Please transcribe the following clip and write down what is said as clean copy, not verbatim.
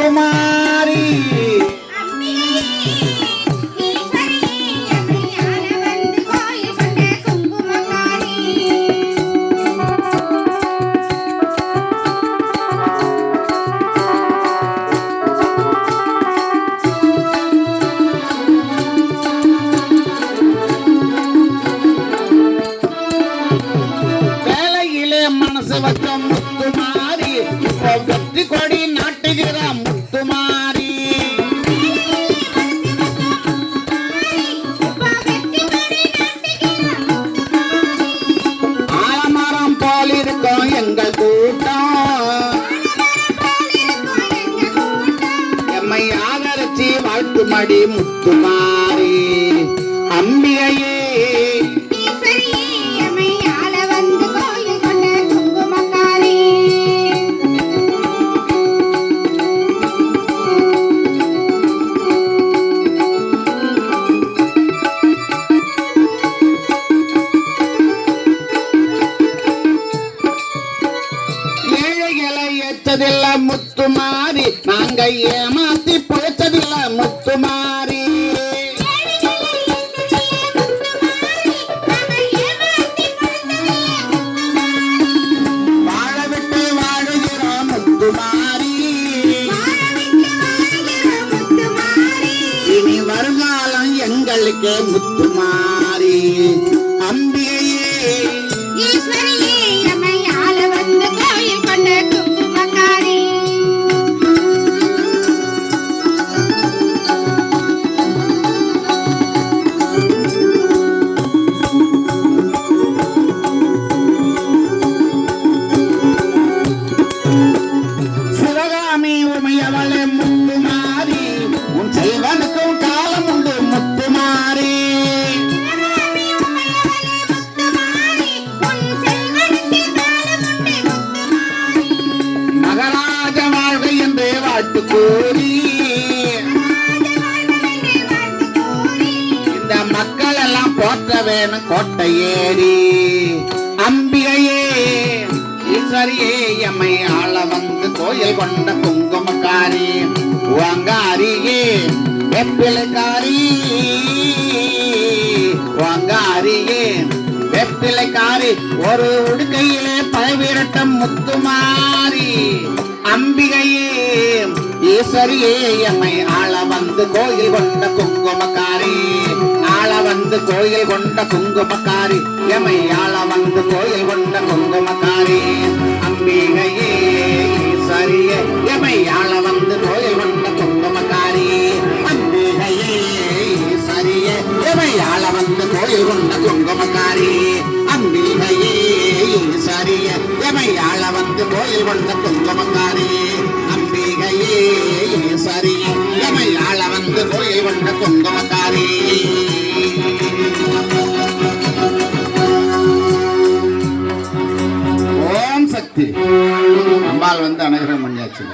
முத்துமாரி மனசு வச்ச முத்துமாரி வெற்றி கொடி நாட்டுகிற முத்துமாரி ஆலமரம் போல் இருக்கும் எங்கள் கூட்டம் எம்மை ஆதரிச்சு வாழ்த்து மடி முத்துமாரி அம்பிகையே முத்துமாரி நாங்க ஏமாத்தி பொழைச்சதில்ல முத்துமாரி வாழ விட்டு வாழுகிறோம் முத்துமாரி இனி வருங்காலம் எங்களுக்கு முத்துமாரி அம்பிகையே முத்துமாரி உன் செல்வனுக்கும் காலம் உண்டு முத்துமாரி மகராஜ வாழ்க என்று வாழ்த்து கூறி இந்த மக்கள் எல்லாம் போற்ற வேணும் கோட்டை ஏறி அம்பிகையே ஈஸ்வரியே எம்மை ஆள வந்து கோயில் கொண்ட குங்குமக்காரி வாங்காரியே வெப்பிலைக்காரி வாங்காரியே வெப்பிலைக்காரி ஒரு உடுக்கையிலே பழவிரட்டம் முத்துமாரி அம்பிகையே ஈஸ்வரியே எம்மை ஆள வந்து கோயில் கொண்ட குங்குமக்காரி ஆள வந்து கோயில் கொண்ட குங்குமக்காரி எம்மை ஆள வந்து கோயில் கொண்ட குங்குமக்காரி அம்பிகையே ஈஸ்வரியே எம்மை ஆள வந்து கோயில் கொண்ட குங்குமக்காரி அம்பிகையே ஈஸ்வரியே எம்மை ஆள வந்து கோயில் கொண்ட குங்குமக்காரி அம்பிகையே ஈஸ்வரியே எம்மை ஆள வந்து கோயில் கொண்ட குங்குமக்காரி அம்பிகையே ஈஸ்வரியே எம்மை ஆள வந்து கோயில் கொண்ட குங்குமக்காரி ஓம் சக்தி அம்பாள் வந்து அனுகிரகம் பண்ணியாச்சு.